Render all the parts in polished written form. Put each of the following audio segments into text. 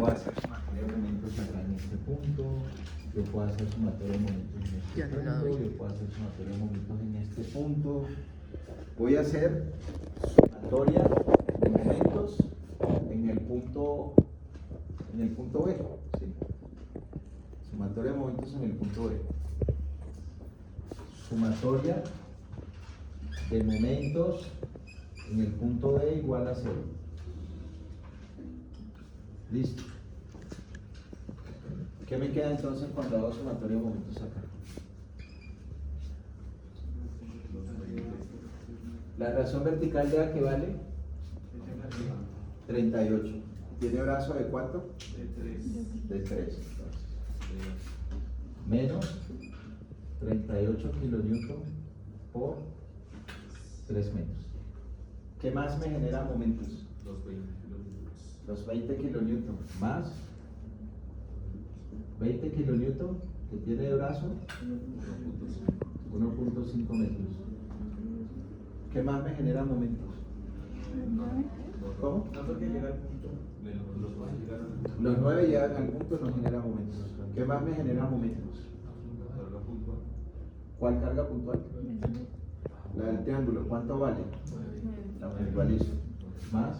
puedo hacer sumatoria de momentos acá en este punto, yo puedo hacer sumatoria de momentos en este punto, yo puedo hacer sumatoria de momentos en este punto. Voy a hacer sumatoria de momentos en el punto B, ¿sí? Sumatoria de momentos en el punto B. Sumatoria de momentos en el punto B igual a 0. Listo. ¿Qué me queda entonces cuando hago sumatoria de momentos acá? La razón vertical de A, ¿qué vale? 38. ¿Tiene brazo de cuánto? De 3. Menos 38 kilonewton por 3 metros. ¿Qué más me genera momentos? Los 20 kilonewton más 20 kilonewton que tiene de brazo 1.5 metros. ¿Qué más me genera momentos? ¿Cómo? Los 9 llegan al punto, no genera momentos. ¿Qué más me genera momentos? ¿Cuál carga puntual? La del triángulo. ¿Cuánto vale? La puntualizo. Más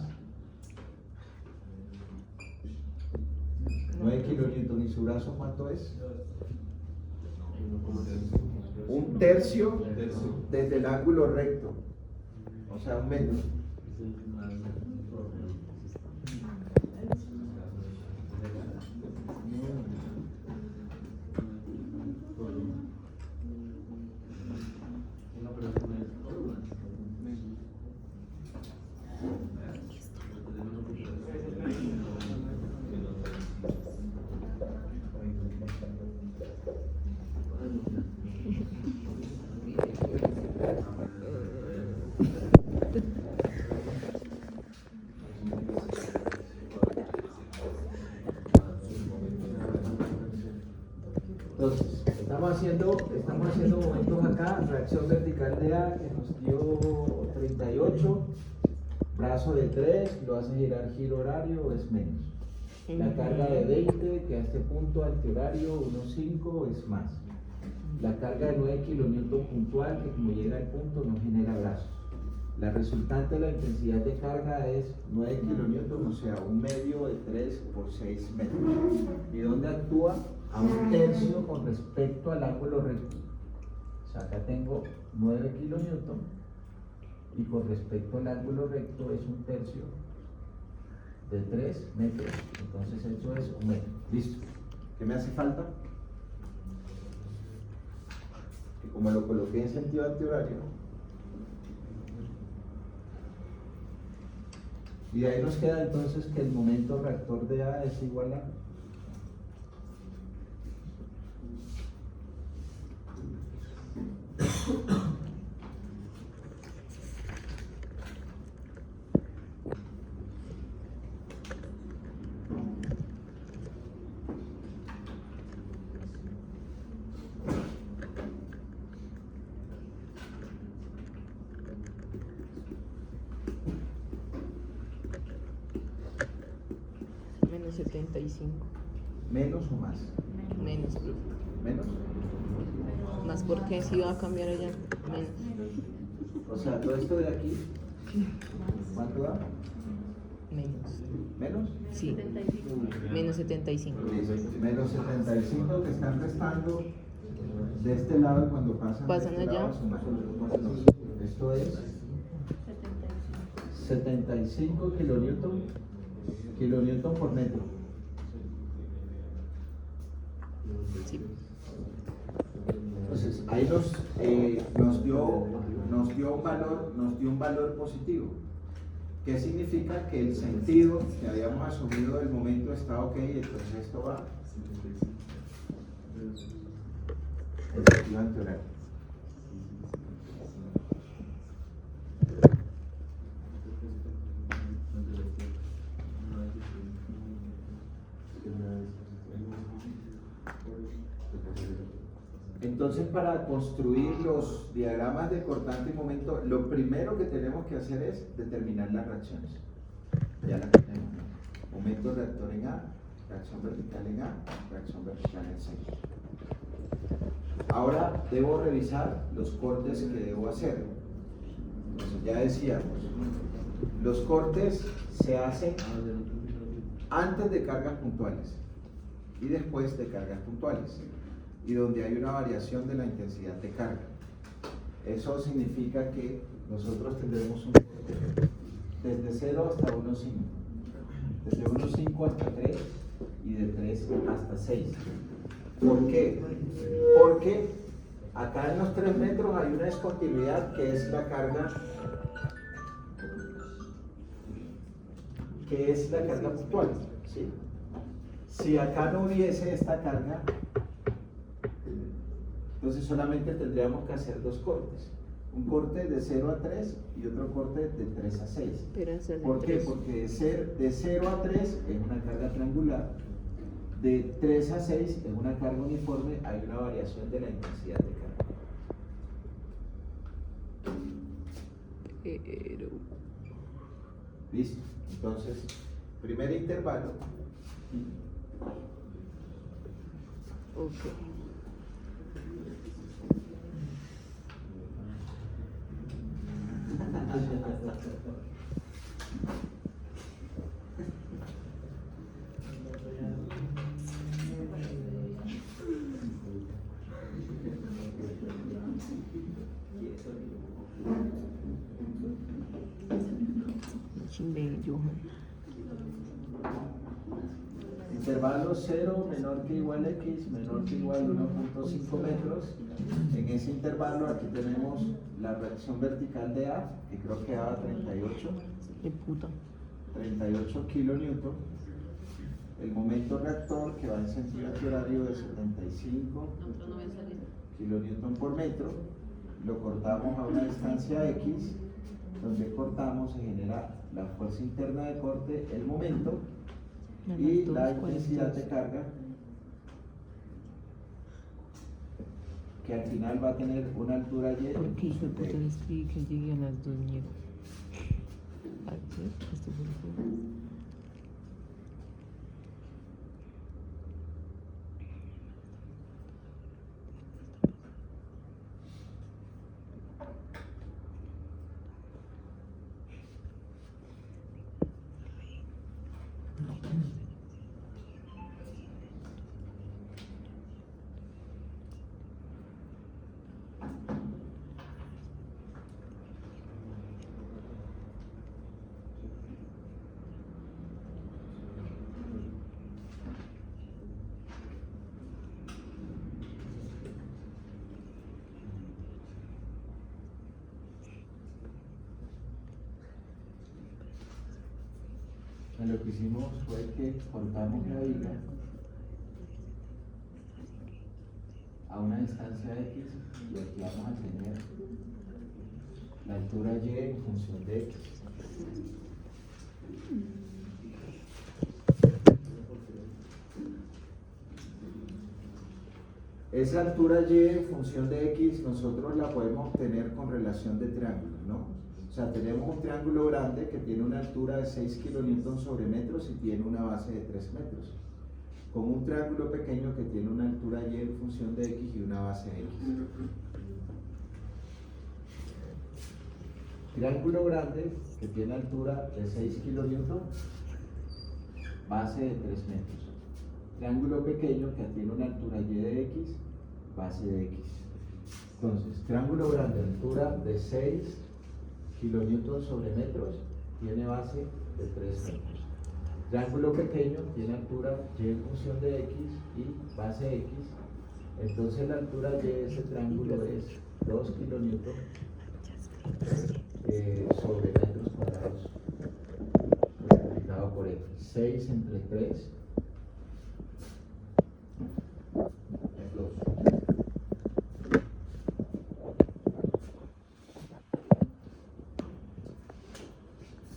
9 kilonewton. ¿Y su brazo cuánto es? 1/3 desde el ángulo recto. O sea, 1 metro. Entonces, estamos haciendo momentos acá, reacción vertical de A que nos dio 38, brazo de 3, lo hace girar giro horario, es menos. La carga de 20, que a este punto antihorario 1.5 es más. La carga de 9 kilonewton puntual, que como llega al punto no genera brazos. La resultante de la intensidad de carga es 9 kilonewton, o sea, 1/2 de 3 por 6 metros. ¿Y dónde actúa? A 1/3 con respecto al ángulo recto. O sea, acá tengo 9 kilonewton y con respecto al ángulo recto es 1/3 de 3 metros. Entonces eso es 1 metro. Listo. ¿Qué me hace falta? Que como lo coloqué en sentido antihorario, y de ahí nos queda entonces que el momento reactor de A es igual a Menos 75. menos o más. Menos, profe. Menos. Más porque si va a cambiar allá. Menos. O sea, todo esto de aquí, ¿cuánto da? Menos. ¿Menos? Sí. Menos 75. Menos 75 que están restando de este lado y cuando pasan ¿Pasan de este allá? lado suman. Esto es 75 kilonewton por metro. Sí. Entonces, ahí nos dio un valor positivo. ¿Qué significa? Que el sentido que habíamos asumido del momento está ok, entonces esto va en sentido antihorario. Entonces, para construir los diagramas de cortante y momento, lo primero que tenemos que hacer es determinar las reacciones. Ya las tenemos. Momento reactor en A, reacción vertical en A, reacción vertical en C. Ahora debo revisar los cortes que debo hacer. Entonces ya decíamos, los cortes se hacen antes de cargas puntuales y después de cargas puntuales, y donde hay una variación de la intensidad de carga. Eso significa que nosotros tendremos un corte desde 0 hasta 1,5, desde 1,5 hasta 3 y de 3 hasta 6. ¿Por qué? Porque acá en los 3 metros hay una discontinuidad que es la carga puntual, ¿sí? Si acá no hubiese esta carga, entonces solamente tendríamos que hacer 2 cortes. Un corte de 0 a 3 y otro corte de 3 a 6. ¿Por qué? Porque de 0 a 3 es una carga triangular, de 3 a 6 es una carga uniforme, hay una variación de la intensidad de carga. Listo. Entonces, primer intervalo. Ok. Chimbe, Johan. Intervalo 0 menor que igual a x, menor que igual a 1,5 metros. En ese intervalo aquí tenemos la reacción vertical de A, que creo que daba 38. De puta. 38 kilonewton. El momento reactor, que va en sentido antihorario, de 75 kilonewton por metro. Lo cortamos a una distancia x, donde cortamos se genera la fuerza interna de corte, el momento y la intensidad de carga, que al final va a tener una altura y. Porque hijo de puta le escribí que llegué a las 2 mierdas. Esto fue el juego. Lo que hicimos fue que cortamos la viga a una distancia x y aquí vamos a tener la altura y en función de x. Esa altura y en función de x nosotros la podemos obtener con relación de triángulos, ¿no? O sea, tenemos un triángulo grande que tiene una altura de 6 kilonewton sobre metros y tiene una base de 3 metros. Con un triángulo pequeño que tiene una altura y en función de x y una base de x. Triángulo grande que tiene altura de 6 kilonewton, base de 3 metros. Triángulo pequeño que tiene una altura y de x, base de x. Entonces, triángulo grande, altura de 6 kilonewton sobre metros, tiene base de 3 metros. Triángulo pequeño tiene altura y en función de x y base x. Entonces la altura y de ese triángulo es 2 kilonewton sobre metros cuadrados multiplicado por x. 6 entre 3 es 2.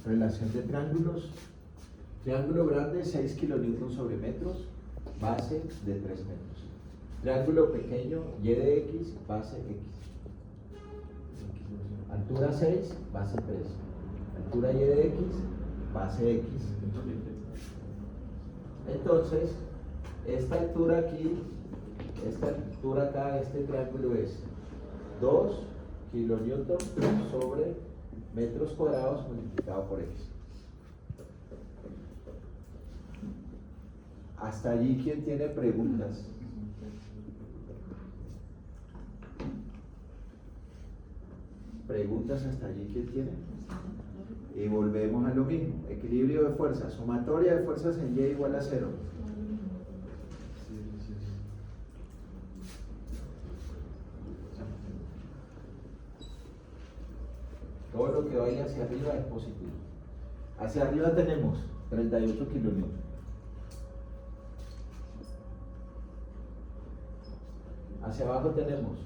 Relación de triángulos. Triángulo grande 6 kilonewton sobre metros, base de 3 metros. Triángulo pequeño y de x, base x. Altura 6, base 3. Altura y de x, base x. Entonces, esta altura aquí, esta altura acá, este triángulo es 2 kilonewton sobre metros cuadrados multiplicado por x. Hasta allí, ¿quién tiene preguntas? ¿Preguntas hasta allí? ¿Quién tiene? Y volvemos a lo mismo. Equilibrio de fuerzas. Sumatoria de fuerzas en Y igual a 0. Todo lo que vaya hacia arriba es positivo. Hacia arriba tenemos 38 kilonewton. Hacia abajo tenemos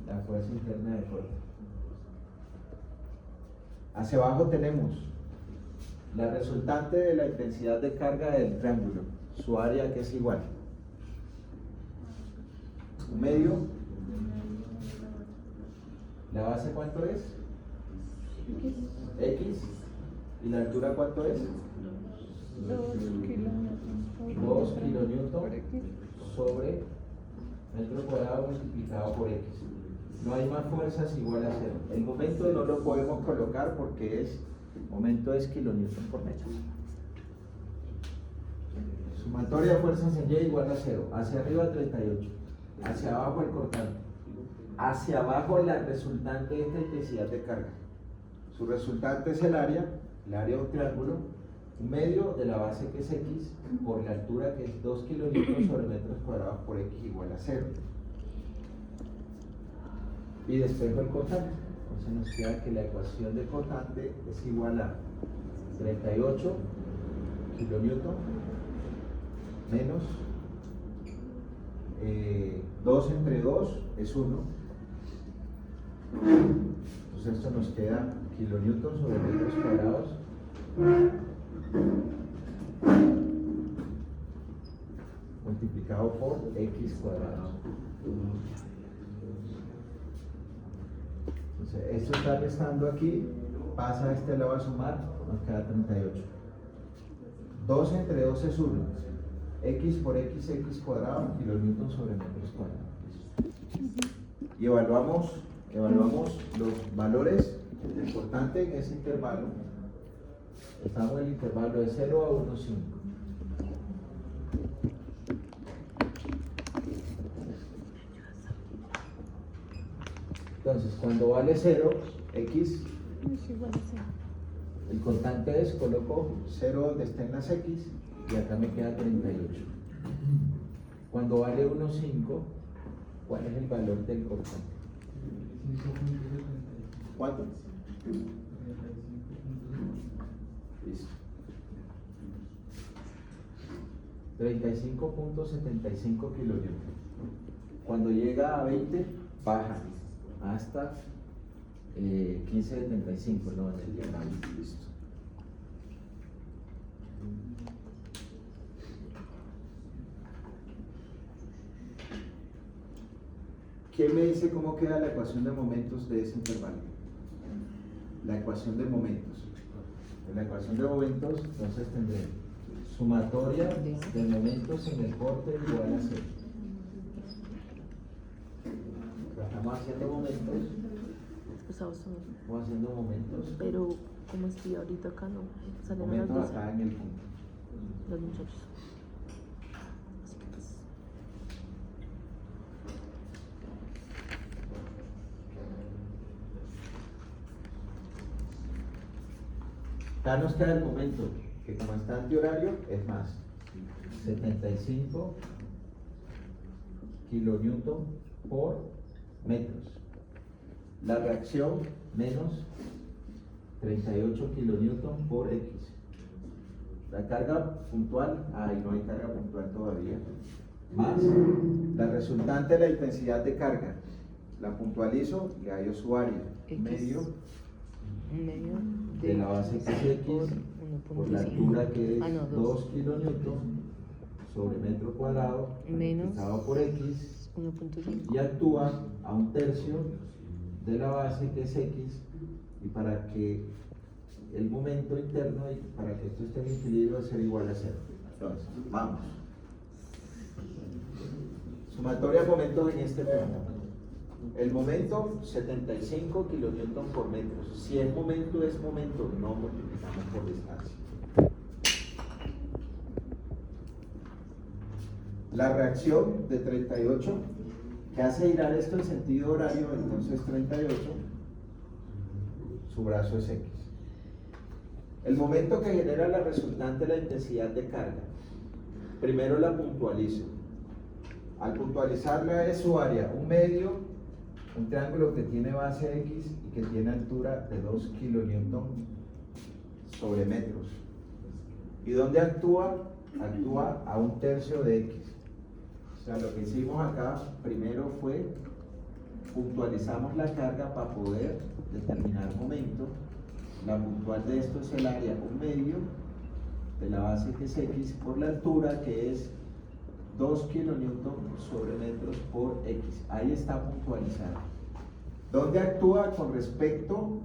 la fuerza interna de fuerza. Hacia abajo tenemos la resultante de la intensidad de carga del triángulo, su área que es igual. Un medio. ¿La base cuánto es? X. ¿Y la altura cuánto es? 2 kilonewton sobre metro cuadrado multiplicado por X. No hay más fuerzas igual a 0. El momento no lo podemos colocar porque momento es kilonewton por metro. Sumatoria de fuerzas en Y igual a 0. Hacia arriba 38. Hacia abajo el cortante. Hacia abajo la resultante de esta intensidad de carga. Su resultante es el área de un triángulo, un medio de la base que es X por la altura que es 2 kilonewton sobre metros cuadrados por X igual a 0. Y despejo el cortante. Entonces nos queda que la ecuación de cortante es igual a 38 kilonewton menos 2 entre 2 es 1. Entonces esto nos queda kilonewton sobre metros cuadrados multiplicado por x cuadrado. Entonces esto está restando aquí, pasa a este lado a sumar, nos queda 38. 2 entre 2 es 1. X por x, x cuadrado, kilonewton sobre metros cuadrados. Y evaluamos los valores importantes en ese intervalo. Estamos en el intervalo de 0 a 1,5. Entonces, cuando vale 0, x, el constante es, coloco 0 donde estén las x y acá me queda 38. Cuando vale 1,5, ¿cuál es el valor del constante? ¿Cuánto? Listo. 35.75 kilonewton. Cuando llega a 20, baja hasta 15.75, no, en el diagrama. Listo. ¿Quién me dice cómo queda la ecuación de momentos de ese intervalo? La ecuación de momentos. En la ecuación de momentos, entonces tendré sumatoria de momentos en el corte igual a 0. Estamos haciendo momentos. Estamos haciendo momentos. Pero, como estoy ahorita acá, no. Salen Momentos las 12. acá en el punto. Los muchachos. Así que pues. Acá nos queda el momento, que como está antihorario es más 75 kilonewton por metros. La reacción menos 38 kilonewton por x. La carga puntual, no hay carga puntual todavía, más la resultante de la intensidad de carga. La puntualizo, le hallo su área, X. medio de la base que es x por la altura que es 2 kilonewton sobre metro cuadrado multiplicado por x 1.5 y actúa a 1/3 de la base que es x, y para que el momento interno y para que esto esté en equilibrio va a ser igual a 0. Entonces, vamos. Sumatoria de momentos en este punto. El momento, 75 kilonewton por metro. Si es momento, no multiplicamos por distancia. La reacción de 38, que hace girar esto en sentido horario, entonces 38, su brazo es X. El momento que genera la resultante de la intensidad de carga, primero la puntualizo. Al puntualizarla es su área, un medio, un triángulo que tiene base X y que tiene altura de 2 kilonewton sobre metros. ¿Y dónde actúa? Actúa a 1/3 de X. O sea, lo que hicimos acá primero fue puntualizamos la carga para poder determinar momento. La puntual de esto es el área, un medio de la base que es X por la altura que es 2 kilonewton sobre metros por X. Ahí está puntualizado. ¿Dónde actúa con respecto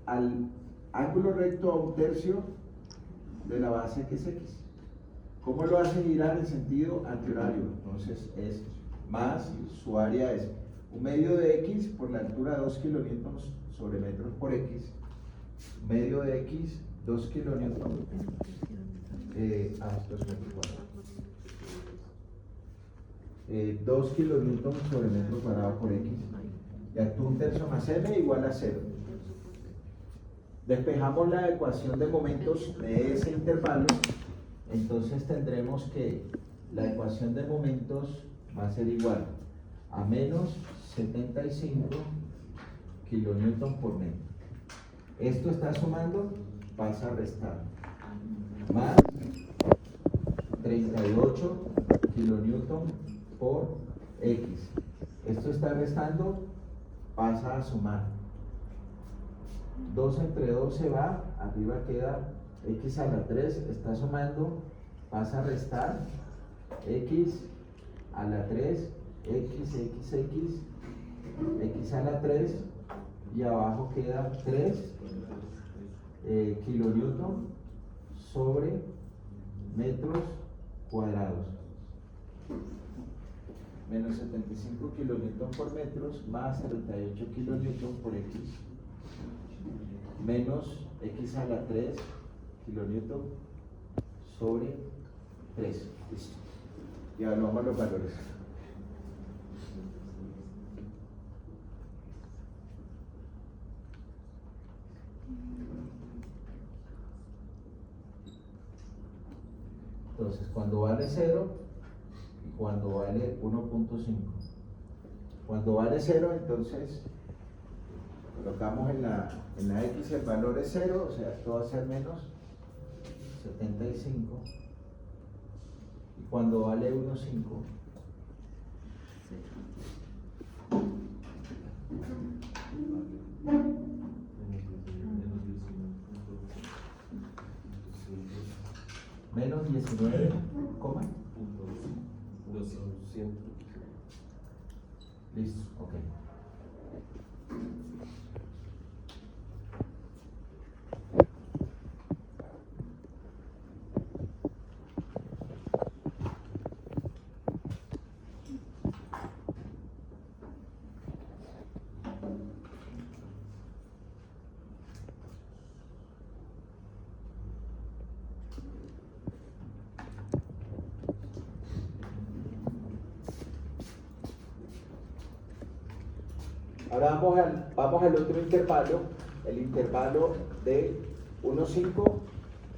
al ángulo recto a 1/3 de la base que es X? ¿Cómo lo hace girar en sentido antihorario? Entonces es más, su área es un medio de X por la altura de 2 kilonewton sobre metros por X. Medio de X, 2 kilonewton. Esto es metro cuadrado. 2 kilonewton sobre metro cuadrado por X. Y actúa 1/3 más M igual a 0. Despejamos la ecuación de momentos de ese intervalo. Entonces tendremos que la ecuación de momentos va a ser igual a menos 75 kilonewton por metro. Esto está sumando, pasa a restar. Más 38 kilonewton por X. Esto está restando, pasa a sumar. 2 entre 2 se va, arriba queda X a la 3, está sumando, pasa a restar, X a la 3, X a la 3, y abajo queda 3 kilonewton sobre metros cuadrados. Menos 75 kilonewton por metros más 38 kilonewton por X. Menos X a la 3 kilonewton sobre 3. Listo. Y evaluamos los valores. Entonces, cuando vale 0 y cuando vale 1.5. Cuando vale 0, entonces colocamos en la X el valor es 0, o sea, esto va a ser menos 75. Y cuando vale 1.5, menos 19, ¿coma? Listo, ok. Ahora vamos al otro intervalo, el intervalo de 1.5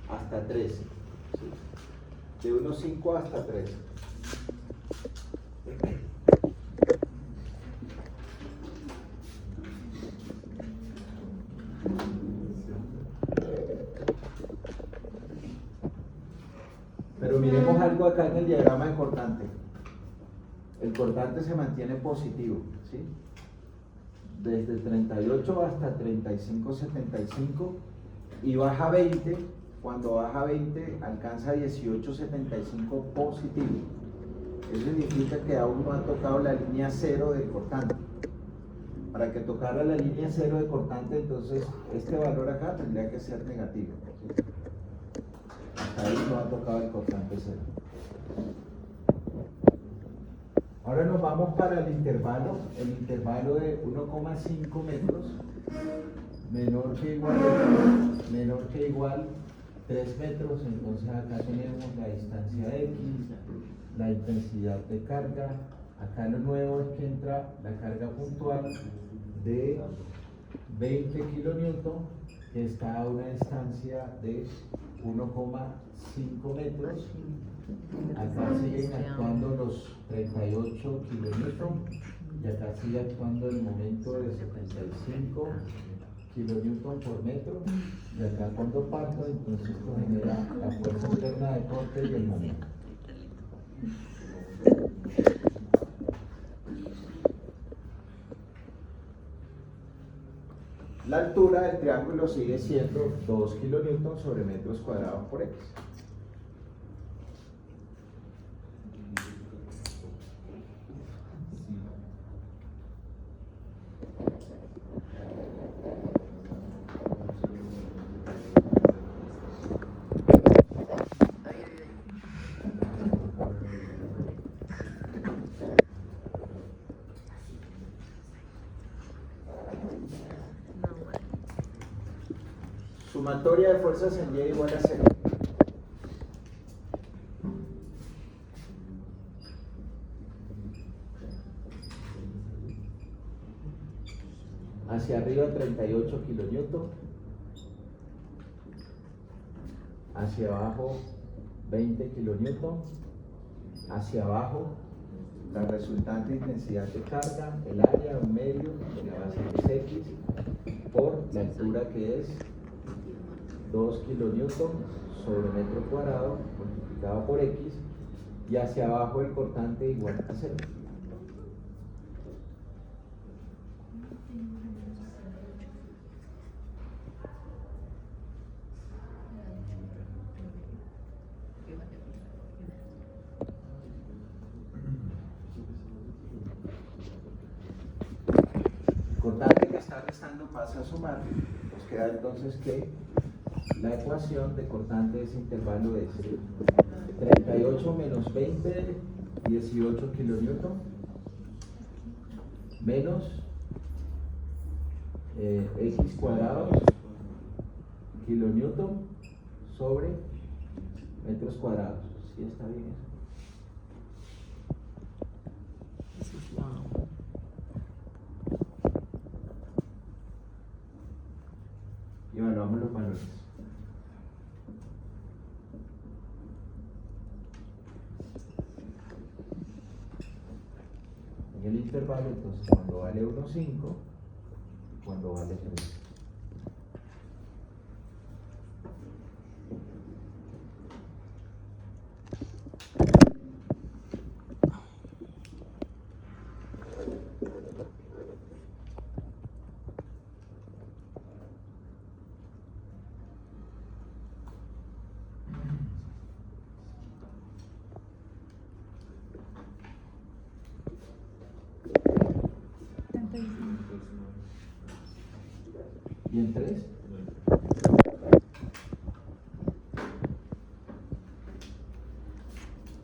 hasta 3. ¿Sí? De 1.5 hasta 3. Pero miremos algo acá en el diagrama de cortante. El cortante se mantiene positivo, ¿sí? Desde 38 hasta 35.75 y baja 20, cuando baja 20 alcanza 18.75 positivo. Eso significa que aún no ha tocado la línea 0 del cortante. Para que tocara la línea 0 de cortante, entonces este valor acá tendría que ser negativo, ¿sí? hasta ahí no ha tocado el cortante cero. Ahora nos vamos para el intervalo de 1,5 metros, menor que igual 3 metros, entonces acá tenemos la distancia X, la intensidad de carga. Acá lo nuevo es que entra la carga puntual de 20 kilonewton, que está a una distancia de 1,5 metros. Acá siguen actuando los 38 kilonewton y acá sigue actuando el momento de 75 kilonewton por metro. Y acá cuando parto, entonces esto genera la fuerza interna de corte y el momento. La altura del triángulo sigue siendo 2 kilonewton sobre metros cuadrados por X. Sumatoria de fuerzas en Y igual a 0. Hacia arriba 38 kilonewton. Hacia abajo 20 kilonewton. Hacia abajo la resultante intensidad de carga, el área, un medio, la base es X, por la altura que es 2 kilonewton sobre metro cuadrado multiplicado por X, y hacia abajo el cortante igual a 0. El cortante que está restando pasa a sumar, nos queda entonces que la ecuación de cortante de ese intervalo es 38 menos 20, 18 kilonewton, menos X cuadrados kilonewton sobre metros cuadrados. ¿Sí está bien eso? Y evaluamos los valores. En el intervalo, entonces, cuando vale 1,5, cuando vale 3. ¿Y en 3?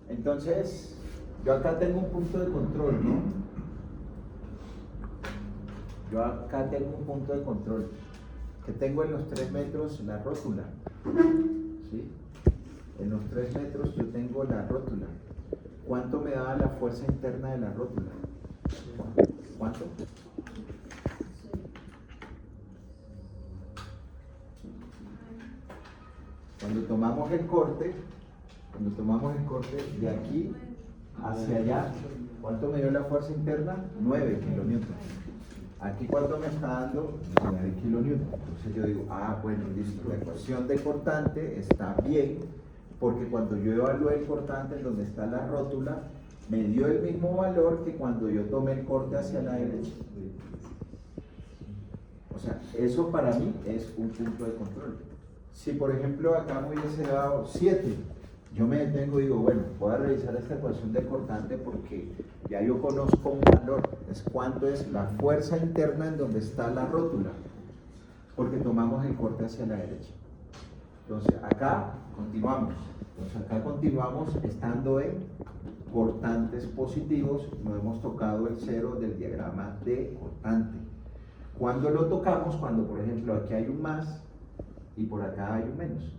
Entonces, yo acá tengo un punto de control, ¿no? Yo acá tengo un punto de control que tengo en los 3 metros la rótula, ¿sí? En los 3 metros yo tengo la rótula. ¿Cuánto me da la fuerza interna de la rótula? ¿Cuánto? Cuando tomamos el corte de aquí hacia allá, ¿cuánto me dio la fuerza interna? 9 kilonewton. Aquí, ¿cuánto me está dando? 9 kilonewton. Entonces yo digo, bueno, listo, la ecuación de cortante está bien, porque cuando yo evalué el cortante en donde está la rótula, me dio el mismo valor que cuando yo tomé el corte hacia la derecha. O sea, eso para mí es un punto de control. Si por ejemplo acá me hubiese dado 7, yo me detengo y digo, bueno, voy a revisar esta ecuación de cortante porque ya yo conozco un valor, es cuánto es la fuerza interna en donde está la rótula, porque tomamos el corte hacia la derecha. Entonces acá continuamos. Entonces acá continuamos estando en cortantes positivos. No hemos tocado el cero del diagrama de cortante. ¿Cuándo lo tocamos? Cuando, por ejemplo, aquí hay un más y por acá hay un menos.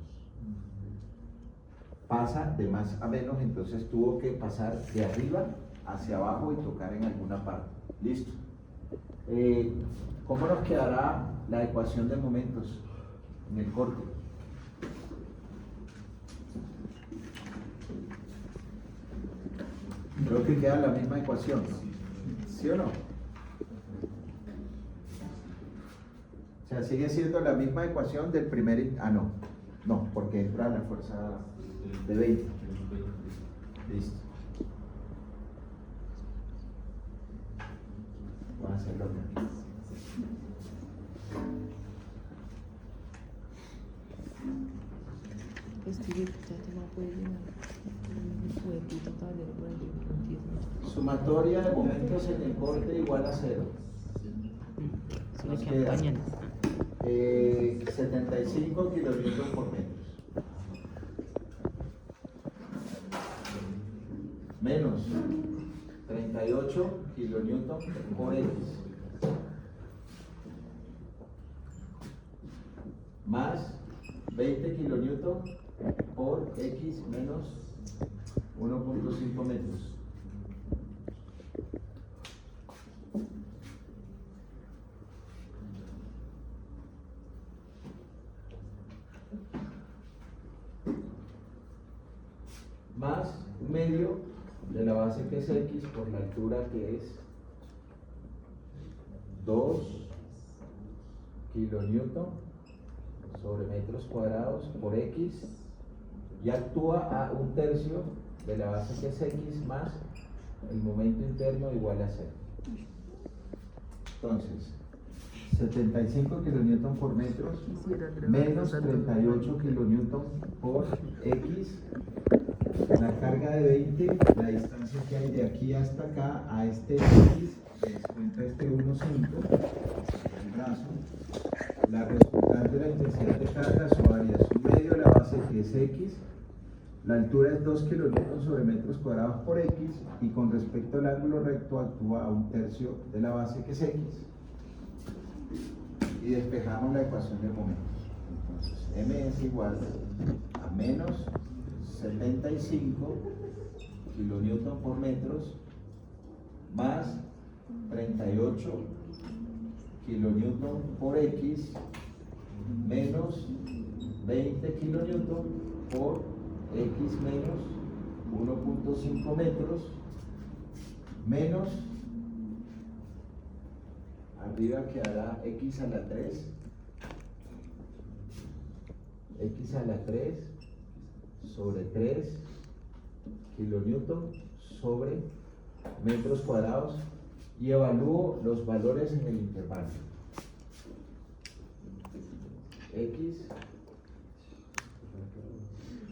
Pasa de más a menos, entonces tuvo que pasar de arriba hacia abajo y tocar en alguna parte. Listo. ¿Cómo nos quedará la ecuación de momentos en el corte? Creo que queda la misma ecuación, ¿no? ¿Sí o no? O sea, sigue siendo la misma ecuación del primer... Ah, no. No, porque entra la fuerza de 20. Listo. Voy a hacerlo aquí. Sumatoria de momentos en el corte igual a 0. Nos queda 75 kilonewton por metro. Menos 38 kilonewton por X. Más 20 kilonewton por X menos 1.5 metros. Más un medio de la base que es X por la altura que es 2 kilonewton sobre metros cuadrados por X y actúa a 1/3 de la base que es X más el momento interno igual a 0. Entonces, 75 kilonewton por metros menos 38 kilonewton por X. La carga de 20, la distancia que hay de aquí hasta acá a este X, descuenta este 1,5, el brazo. La resultante de la intensidad de carga, su variación medio de la base que es X. La altura es 2 kilonewton sobre metros cuadrados por X y con respecto al ángulo recto actúa a 1/3 de la base que es X. Y despejamos la ecuación de momentos. Entonces, M es igual a menos 75 kilonewton por metros más 38 kilonewton por X menos 20 kilonewton por X menos 1.5 metros menos, arriba quedará X a la 3, X a la 3 sobre 3 kilonewton sobre metros cuadrados y evalúo los valores en el intervalo. X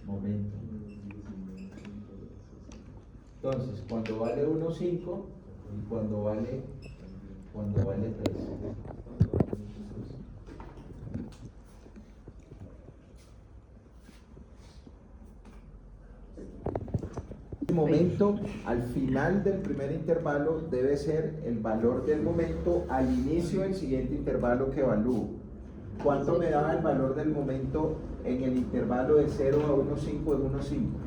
momento. Entonces, cuando vale 1,5 y cuando vale 3. El momento al final del primer intervalo debe ser el valor del momento al inicio del siguiente intervalo que evalúo. ¿Cuánto me da el valor del momento en el intervalo de 0 a 1,5 en 1,5?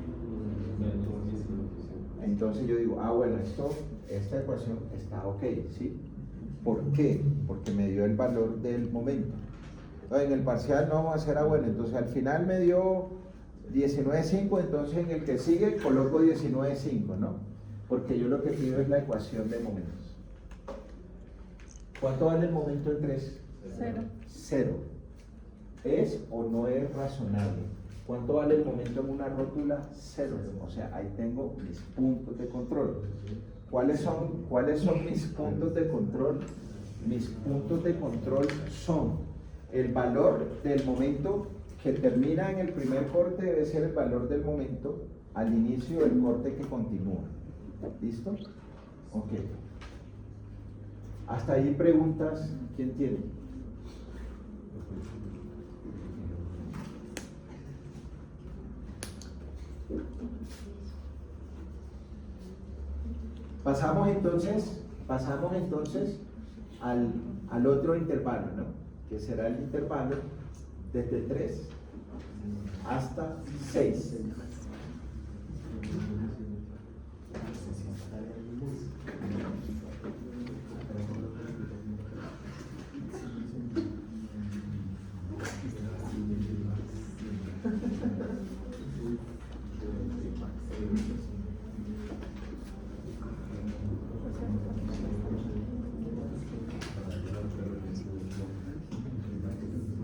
Entonces yo digo, bueno, esta ecuación está ok, ¿sí? ¿Por qué? Porque me dio el valor del momento. Entonces, en el parcial no vamos a hacer, bueno, entonces al final me dio 19,5, entonces en el que sigue coloco 19,5, ¿no? Porque yo lo que pido es la ecuación de momentos. ¿Cuánto vale el momento en 3? 0. 0. ¿Es o no es razonable? ¿Cuánto vale el momento en una rótula? 0. O sea, ahí tengo mis puntos de control. ¿Cuáles son mis puntos de control? Mis puntos de control son el valor del momento que termina en el primer corte, debe ser el valor del momento al inicio del corte que continúa. ¿Listo? Ok. Hasta ahí preguntas. ¿Quién tiene? Pasamos entonces al otro intervalo, ¿no? Que será el intervalo desde 3 hasta 6.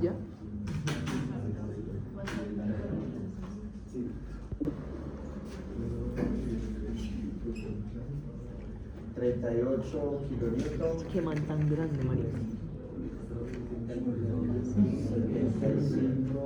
¿Ya? Sí. 38 kilonewtons. Qué man tan grande, marica. 75.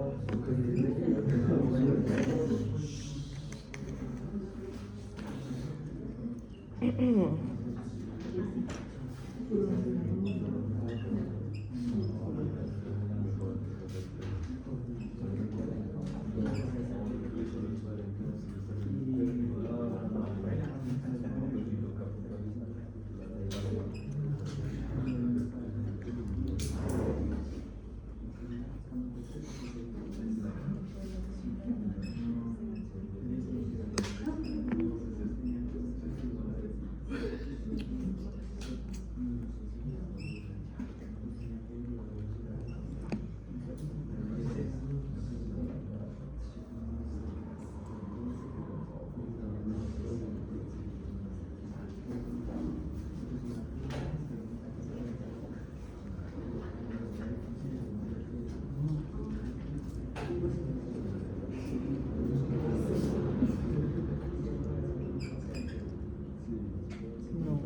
No.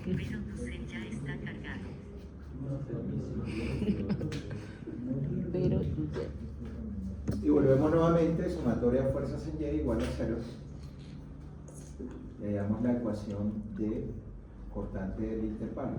Pero no sé, ya está cargado. Pero Y volvemos nuevamente, sumatoria de fuerzas en Y igual a 0. Le damos la ecuación de cortante del intervalo.